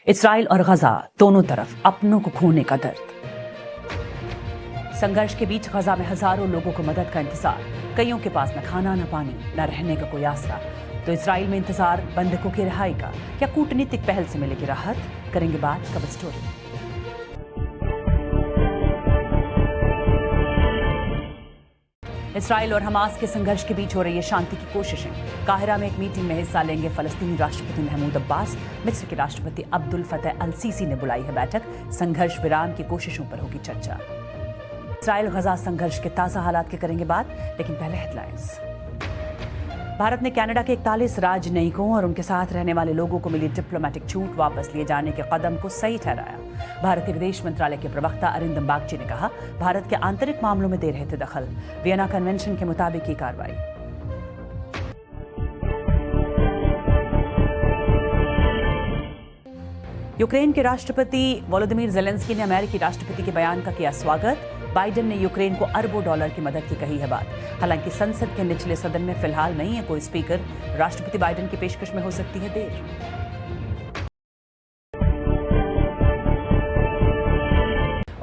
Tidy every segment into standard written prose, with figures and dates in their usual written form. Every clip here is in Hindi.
इसराइल और गजा दोनों तरफ अपनों को खोने का दर्द। संघर्ष के बीच गजा में हजारों लोगों को मदद का इंतजार, कईयों के पास न खाना न पानी न रहने का कोई आसरा। तो इसराइल में इंतजार बंधकों की रिहाई का, क्या कूटनीतिक पहल से मिलेगी राहत? करेंगे बात कवर स्टोरी में। इसराइल और हमास के संघर्ष के बीच हो रही है शांति की कोशिशें। काहिरा में एक मीटिंग में हिस्सा लेंगे फलस्तीनी राष्ट्रपति महमूद अब्बास। मिस्र के राष्ट्रपति अब्दुल फतह अल सीसी ने बुलाई है बैठक। संघर्ष विराम की कोशिशों पर होगी चर्चा। इसराइल गजा संघर्ष के ताजा हालात की करेंगे बात, लेकिन पहले हेडलाइंस। भारत ने कनाडा के 41 राजनयिकों और उनके साथ रहने वाले लोगों को मिली डिप्लोमेटिक छूट वापस लिए जाने के कदम को सही ठहराया। भारतीय विदेश मंत्रालय के प्रवक्ता अरिंदम बागची ने कहा, भारत के आंतरिक मामलों में दे रहे थे दखल, वियना कन्वेंशन के मुताबिक की कार्रवाई। यूक्रेन के राष्ट्रपति वोलोदिमीर ज़ेलेंस्की ने अमेरिकी राष्ट्रपति के बयान का किया स्वागत। बाइडेन ने यूक्रेन को अरबों डॉलर की मदद की कही है बात। हालांकि संसद के निचले सदन में फिलहाल नहीं है कोई स्पीकर। राष्ट्रपति बाइडेन की पेशकश में हो सकती है देर।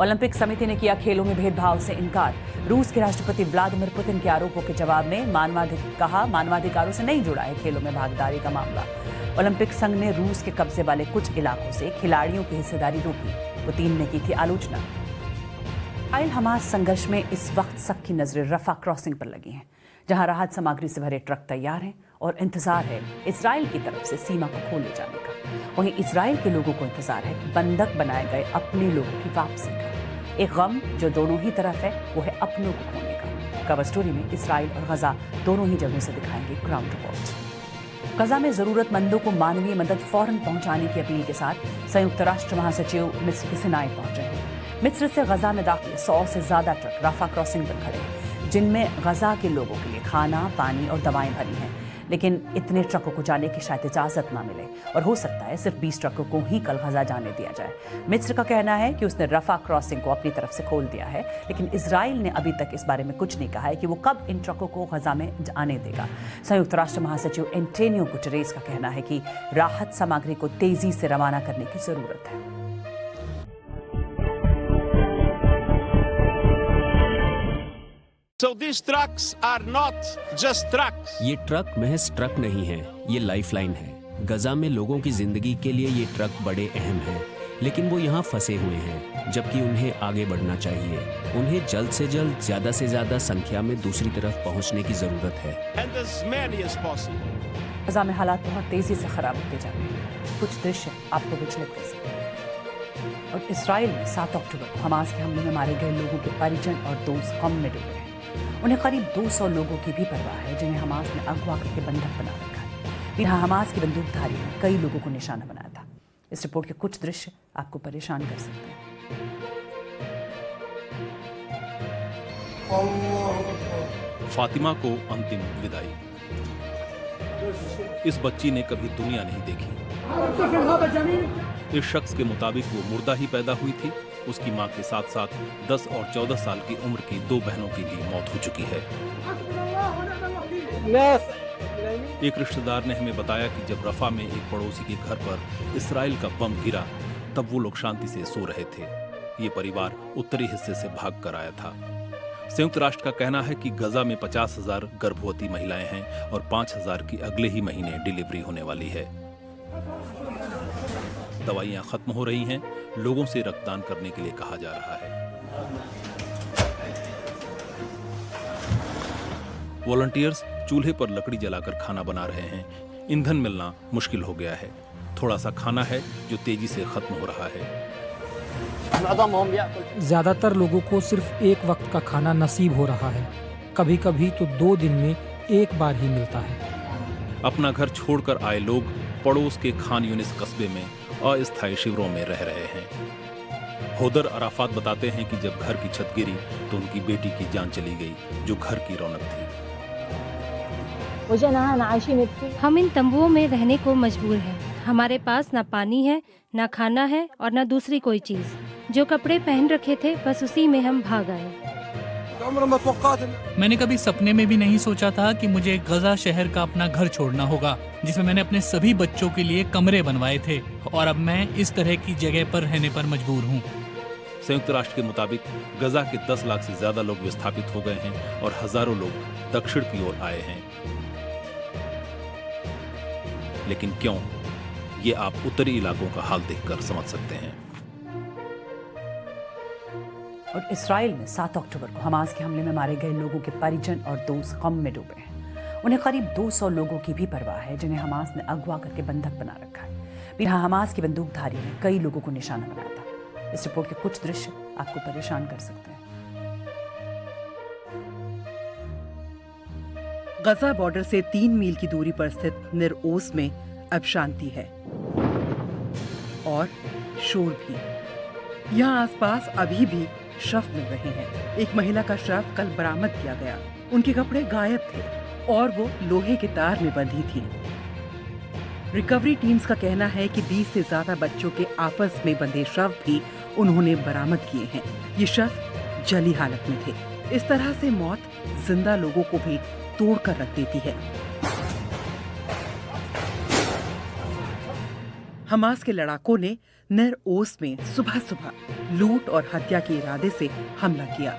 ओलंपिक समिति ने किया खेलों में भेदभाव से इनकार। रूस के राष्ट्रपति व्लादिमीर पुतिन के आरोपों के जवाब में मानवाधिकारों से नहीं जुड़ा है खेलों में भागीदारी का मामला। ओलंपिक संघ ने रूस के कब्जे वाले कुछ इलाकों से खिलाड़ियों की हिस्सेदारी रोकी। पुतिन ने की थी आलोचना। इसराइल हमास संघर्ष में इस वक्त सबकी नजरें रफा क्रॉसिंग पर लगी हैं, जहां राहत सामग्री से भरे ट्रक तैयार हैं और इंतजार है इसराइल की तरफ से सीमा को खोले जाने का। वहीं इसराइल के लोगों को इंतजार है बंधक बनाए गए अपने लोगों की वापसी का। एक गम जो दोनों ही तरफ है, वो है अपनों को खोने का। कवर स्टोरी में इसराइल और गजा दोनों ही जगहों से दिखाएंगे ग्राउंड रिपोर्ट। गजा में जरूरतमंदों को मानवीय मदद फौरन पहुंचाने की अपील के साथ संयुक्त राष्ट्र महासचिव मिस्र के सिनाई पहुंचे हैं। मिस्र से गजा में दाखिल 100 से ज्यादा ट्रक राफा क्रॉसिंग पर खड़े हैं, जिनमें गजा के लोगों के लिए खाना, पानी और दवाएं भरी हैं। लेकिन इतने ट्रकों को जाने की शायद इजाजत ना मिले और हो सकता है सिर्फ 20 ट्रकों को ही कल गजा जाने दिया जाए। मिस्र का कहना है कि उसने रफा क्रॉसिंग को अपनी तरफ से खोल दिया है, लेकिन इजराइल ने अभी तक इस बारे में कुछ नहीं कहा है कि वो कब इन ट्रकों को गजा में आने देगा। संयुक्त राष्ट्र महासचिव एंटोनियो गुटेरेस का कहना है कि राहत सामग्री को तेजी से रवाना करने की जरूरत है। So these trucks are not just trucks. ये ट्रक महज ट्रक नहीं है, ये लाइफलाइन है। गजा में लोगों की जिंदगी के लिए ये ट्रक बड़े अहम हैं, लेकिन वो यहाँ फंसे हुए हैं, जबकि उन्हें आगे बढ़ना चाहिए। उन्हें जल्द से जल्द ज्यादा से ज्यादा संख्या में दूसरी तरफ पहुँचने की जरूरत है। And as many as possible. गजा में हालात बहुत तेजी से खराब होते जा रहे हैं। कुछ दृश्य आपको विचलित कर सकते हैं। और इसराइल में 7 अक्टूबर को हमास के हमले में मारे गए लोगों के परिजन और दोस्त गम में डूबे हैं। उन्हें करीब 200 लोगों की भी परवाह है, जिन्हें हमास ने अगवा करके बंधक बना रखा है। यहाँ हमास के बंदूकधारी ने कई लोगों को निशाना बनाया था। इस रिपोर्ट के कुछ दृश्य आपको परेशान कर सकते हैं। फातिमा को अंतिम विदाई। इस बच्ची ने कभी दुनिया नहीं देखी। इस शख्स के मुताबिक वो मुर्दा ही पैदा हुई थी। उसकी मां के साथ साथ 10 और 14 साल की उम्र की 2 बहनों की भी मौत हो चुकी है। एक रिश्तेदार ने हमें बताया कि जब रफा में एक पड़ोसी के घर पर इसराइल का बम गिरा, तब वो लोग शांति से सो रहे थे। ये परिवार उत्तरी हिस्से से भाग कर आया था। संयुक्त राष्ट्र का कहना है कि गजा में 50,000 गर्भवती महिलाएं हैं और 5,000 की अगले ही महीने डिलीवरी होने वाली है। दवाइयां खत्म हो रही हैं, लोगों से रक्तदान करने के लिए कहा जा रहा है। वॉलंटियर्स चूल्हे पर लकड़ी जलाकर खाना बना रहे हैं। ईंधन मिलना मुश्किल हो गया है। थोड़ा सा खाना है जो तेजी से खत्म हो रहा है। ज्यादातर लोगों को सिर्फ एक वक्त का खाना नसीब हो रहा है। कभी कभी तो 2 दिन में एक बार ही मिलता है। अपना घर छोड़कर आए लोग पड़ोस के खान यूनिस कस्बे में अस्थायी शिविरों में रह रहे हैं। होदर अराफात बताते हैं कि जब घर की छत गिरी तो उनकी बेटी की जान चली गई, जो घर की रौनक थी। हम इन तंबुओं में रहने को मजबूर हैं। हमारे पास ना पानी है, ना खाना है और ना दूसरी कोई चीज। जो कपड़े पहन रखे थे बस उसी में हम भाग आए। मैंने कभी सपने में भी नहीं सोचा था कि मुझे गजा शहर का अपना घर छोड़ना होगा, जिसमें मैंने अपने सभी बच्चों के लिए कमरे बनवाए थे, और अब मैं इस तरह की जगह पर रहने पर मजबूर हूँ। संयुक्त राष्ट्र के मुताबिक गजा के 10 लाख से ज्यादा लोग विस्थापित हो गए हैं और हजारों लोग दक्षिण की ओर आए हैं। लेकिन क्यों? ये आप उत्तरी इलाकों का हाल देखकर समझ सकते हैं। और इसराइल में 7 अक्टूबर को हमास के हमले में मारे गए लोगों के परिजन और दोस्त गम में डूबे हैं। उन्हें करीब 200 लोगों की भी परवाह है, जिन्हें हमास ने अगवा करके बंधक बना रखा है। यहाँ हमास की बंदूकधारियों ने कई लोगों को निशाना बनाया था। इस रिपोर्ट के कुछ दृश्य आपको परेशान कर सकते हैं। गजा बॉर्डर से 3 मील की दूरी पर स्थित निर ओज में अब शांति है और शोर भी। यहाँ आसपास अभी भी शव मिल रहे हैं। एक महिला का शव कल बरामद किया गया। उनके कपड़े गायब थे और वो लोहे के तार में बंधी थी। रिकवरी टीम्स का कहना है कि 20 से ज्यादा बच्चों के आपस में बंधे शव भी उन्होंने बरामद किए हैं। ये शव जली हालत में थे। इस तरह से मौत जिंदा लोगों को भी तोड़ कर रख देती है। हमास के लड़ाकों ने निर ओज में सुबह सुबह लूट और हत्या के इरादे से हमला किया।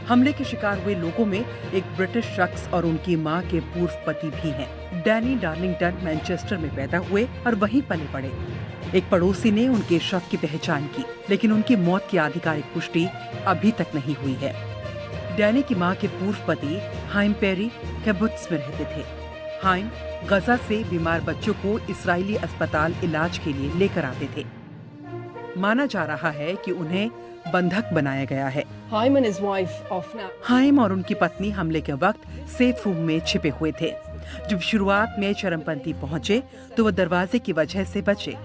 हमले के शिकार हुए लोगों में एक ब्रिटिश शख्स और उनकी मां के पूर्व पति भी हैं। डैनी डार्लिंगटन मैनचेस्टर में पैदा हुए और वहीं पले बड़े। एक पड़ोसी ने उनके शव की पहचान की, लेकिन उनकी मौत की आधिकारिक पुष्टि अभी तक नहीं हुई है। डैनी की मां के पूर्व पति हाइम पेरी किबुत्ज में रहते थे। हाइम गजा से बीमार बच्चों को इस्राएली अस्पताल इलाज के लिए लेकर आते थे। माना जा रहा है कि उन्हें बंधक बनाया गया है। हाइम और उनकी पत्नी हमले के वक्त सेफ रूम में छिपे हुए थे। जब शुरुआत में चरमपंथी पहुंचे तो वो दरवाजे की वजह से बचे,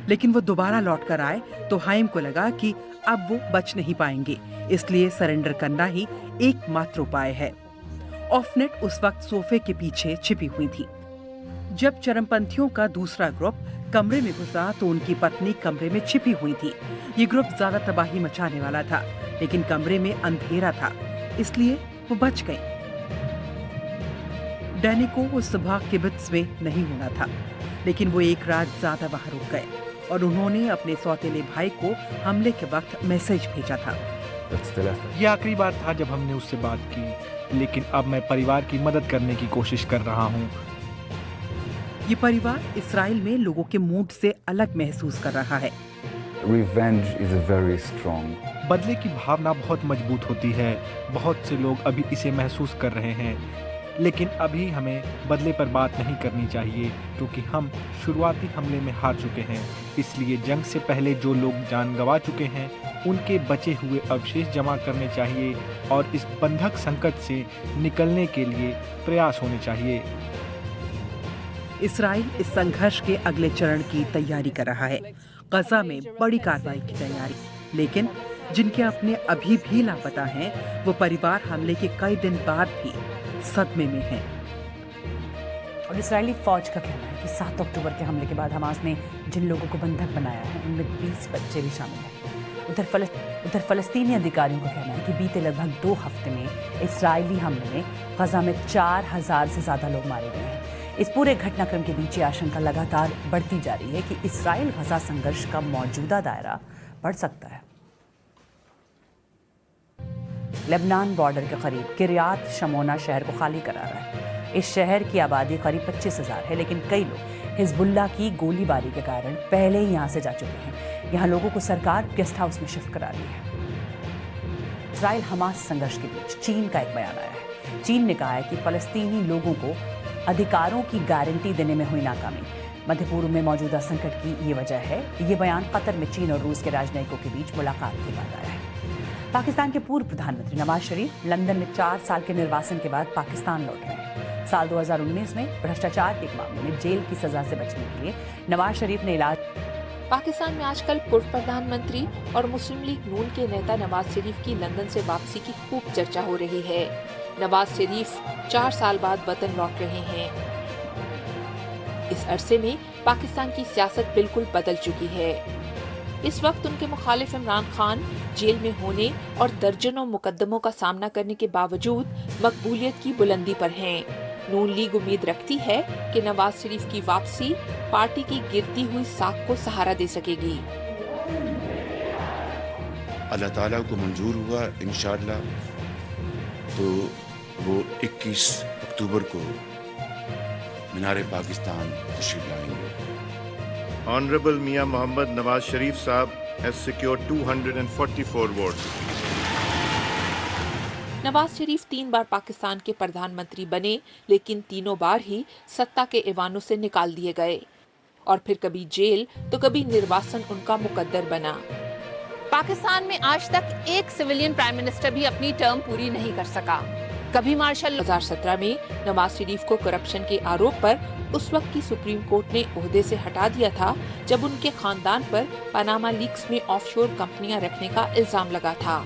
लेकिन वो दोबारा लौट कर आए तो हाइम को लगा कि अब वो बच नहीं पाएंगे, इसलिए सरेंडर करना ही एकमात्र उपाय है। ऑफनेट उस वक्त सोफे के पीछे छिपी हुई थी। जब चरमपंथियों का दूसरा ग्रुप कमरे में घुसा तो उनकी पत्नी कमरे में छिपी हुई थी। ये ग्रुप ज्यादा तबाही मचाने वाला था, लेकिन कमरे में अंधेरा था, इसलिए वो बच गई। डैनी को उस सुबह किबुत्ज में नहीं होना था, लेकिन वो एक रात ज्यादा वहां रुक गए और उन्होंने अपने सौतेले भाई को हमले के वक्त मैसेज भेजा था। ये आखिरी बार था जब हमने उससे बात की, लेकिन अब मैं परिवार की मदद करने की कोशिश कर रहा हूँ। ये परिवार इसराइल में लोगों के मूड से अलग महसूस कर रहा है। बदले की भावना बहुत मजबूत होती है। बहुत से लोग अभी इसे महसूस कर रहे हैं, लेकिन अभी हमें बदले पर बात नहीं करनी चाहिए, क्योंकि हम शुरुआती हमले में हार चुके हैं। इसलिए जंग से पहले जो लोग जान गंवा चुके हैं उनके बचे हुए अवशेष जमा करने चाहिए और इस बंधक संकट से निकलने के लिए प्रयास होने चाहिए। इसराइल इस संघर्ष के अगले चरण की तैयारी कर रहा है। गजा में बड़ी कार्रवाई की तैयारी, लेकिन जिनके अपने अभी भी लापता हैं, वो परिवार हमले के कई दिन बाद भी सदमे में हैं। और इस्राएली फौज का कहना है कि 7 अक्टूबर के हमले के बाद हमास ने जिन लोगों को बंधक बनाया है उनमें 20 बच्चे भी शामिल हैं। उधर फलस्तीनी अधिकारियों का कहना है कि बीते लगभग 2 हफ्ते में इस्राएली हमले में गजा में 4000 से ज्यादा लोग मारे गए हैं। इस पूरे घटनाक्रम के बीच ये आशंका लगातार बढ़ती जा रही है कि इस्राएल गजा संघर्ष का मौजूदा दायरा बढ़ सकता है। लेबनान बॉर्डर के करीब किरियात शमोना शहर को खाली करा रहा है। इस शहर की आबादी करीब 25,000 है, लेकिन कई लोग हिजबुल्लाह की गोलीबारी के कारण पहले ही यहाँ से जा चुके हैं। यहाँ लोगों को सरकार गेस्ट हाउस में शिफ्ट करा रही है। इस्राएल हमास संघर्ष के बीच चीन का एक बयान आया है। चीन ने कहा है कि फलस्तीनी लोगों को अधिकारों की गारंटी देने में हुई नाकामी मध्य पूर्व में मौजूदा संकट की ये वजह है। ये बयान कतर में चीन और रूस के राजनयिकों के बीच मुलाकात के बाद आया है। पाकिस्तान के पूर्व प्रधानमंत्री नवाज शरीफ लंदन में 4 साल के निर्वासन के बाद पाकिस्तान लौट रहे हैं। साल 2019 में भ्रष्टाचार के एक मामले में जेल की सजा से बचने के लिए नवाज शरीफ ने इलाज। पाकिस्तान में आजकल पूर्व प्रधानमंत्री और मुस्लिम लीग नून के नेता नवाज शरीफ की लंदन से वापसी की खूब चर्चा हो रही है। नवाज शरीफ 4 साल बाद वतन लौट रहे हैं। इस अरसे में पाकिस्तान की सियासत बिल्कुल बदल चुकी है। इस वक्त उनके मुखालिफ इमरान खान जेल में होने और दर्जनों मुकदमों का सामना करने के बावजूद मकबूलियत की बुलंदी पर हैं। नून लीग उम्मीद रखती है कि नवाज शरीफ की वापसी पार्टी की गिरती हुई साख को सहारा दे सकेगी। अल्लाह ताला को मंजूर हुआ इंशाअल्लाह तो वो 21 अक्टूबर को मीनार पाकिस्तान तशरीफ लाएंगे। Honorable Mia Mohammad Nawaz Sharif Saab has secured 244 votes. Nawaz Sharif 3 बार पाकिस्तान के प्रधानमंत्री बने, लेकिन तीनों बार ही सत्ता के ऐवानों से निकाल दिए गए और फिर कभी जेल तो कभी निर्वासन उनका मुकद्दर बना। पाकिस्तान में आज तक एक सिविलियन प्राइम मिनिस्टर भी अपनी टर्म पूरी नहीं कर सका। कभी मार्शल 2017 में नवाज शरीफ को करप्शन के आरोप पर उस वक्त की सुप्रीम कोर्ट ने ओहदे से हटा दिया था, जब उनके खानदान पर पनामा लीक्स में ऑफशोर कंपनियां रखने का इल्जाम लगा था।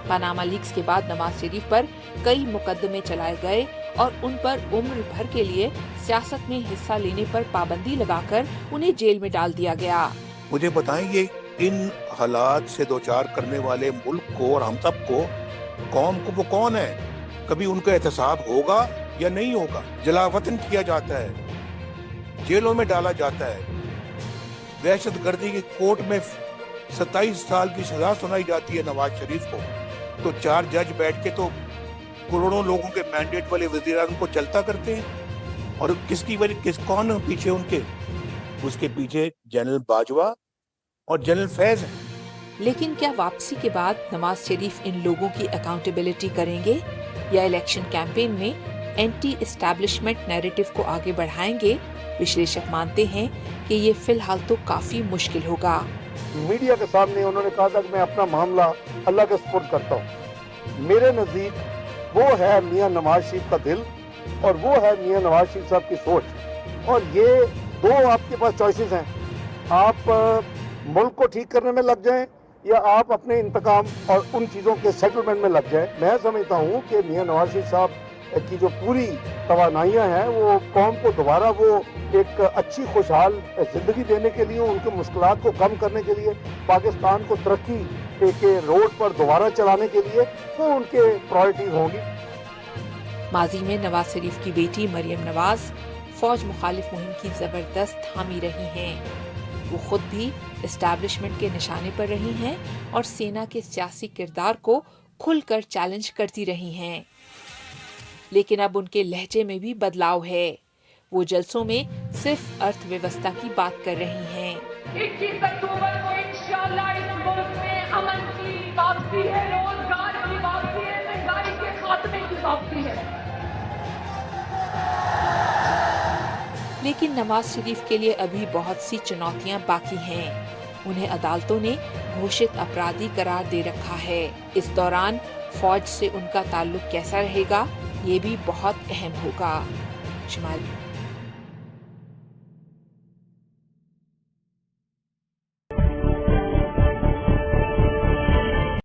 पनामा लीक्स के बाद नवाज शरीफ पर कई मुकदमे चलाए गए और उन पर उम्र भर के लिए सियासत में हिस्सा लेने पर पाबंदी लगाकर उन्हें जेल में डाल दिया गया। मुझे बताएं, ये इन हालात से दो चार करने वाले मुल्क को और हम सबको, कौम को, वो कौन है? कभी उनका एहतसाब होगा या नहीं होगा? जलावतन किया जाता है, जेलों में डाला जाता है, दहशतगर्दी की कोर्ट में 27 साल की सजा सुनाई जाती है नवाज शरीफ को, तो 4 जज बैठ के तो करोड़ों लोगों के मैंडेट वाले वज़ीर-ए-आज़म को चलता करते हैं। और किसकी वजह, कौन पीछे उनके? उसके पीछे जनरल बाजवा और जनरल फैज है। लेकिन क्या वापसी के बाद नवाज शरीफ इन लोगों की अकाउंटेबिलिटी करेंगे या इलेक्शन कैंपेन में एंटी एस्टैब्लिशमेंट नैरेटिव को आगे बढ़ाएंगे? विश्लेषक मानते हैं कि ये फिलहाल तो काफी मुश्किल होगा। मीडिया के सामने उन्होंने कहा था कि मैं अपना मामला अल्लाह के सुपुर्द करता हूँ। मेरे नजदीक वो है मियां नवाज शरीफ का दिल और वो है मियां नवाज शरीफ साहब की सोच, और ये दो आपके पास चॉइसेस हैं। आप मुल्क को ठीक करने में लग जाएं या आप अपने इंतकाम और उन चीज़ों के सेटलमेंट में लग जाएं। मैं समझता हूँ कि मियां नवाज शरीफ साहब की जो पूरी तवानाइयाँ हैं वो कौम को दोबारा वो एक अच्छी खुशहाल ज़िंदगी देने के लिए, उनके मुश्किलात को कम करने के लिए, पाकिस्तान को तरक्की के रोड पर दोबारा चलाने के लिए वो उनके प्रायोरिटीज होंगी। माजी में नवाज शरीफ की बेटी मरियम नवाज फौज मुखालिफ मुहिम की जबरदस्त हामी रही हैं। वो खुद भी एस्टैब्लिशमेंट के निशाने पर रही हैं और सेना के सियासी किरदार को खुलकर चैलेंज करती रही हैं। लेकिन अब उनके लहजे में भी बदलाव है। वो जलसों में सिर्फ अर्थव्यवस्था की बात कर रही हैं। 21 अक्टूबर को इंशाअल्लाह इस मुल्क में अमन की वापसी है, रोजगार की वापसी है, महंगाई के खात्मे की वापसी है। लेकिन नवाज शरीफ के लिए अभी बहुत सी चुनौतियां बाकी हैं। उन्हें अदालतों ने घोषित अपराधी करार दे रखा है। इस दौरान फौज से उनका ताल्लुक कैसा रहेगा, ये भी बहुत अहम होगा। शुमारी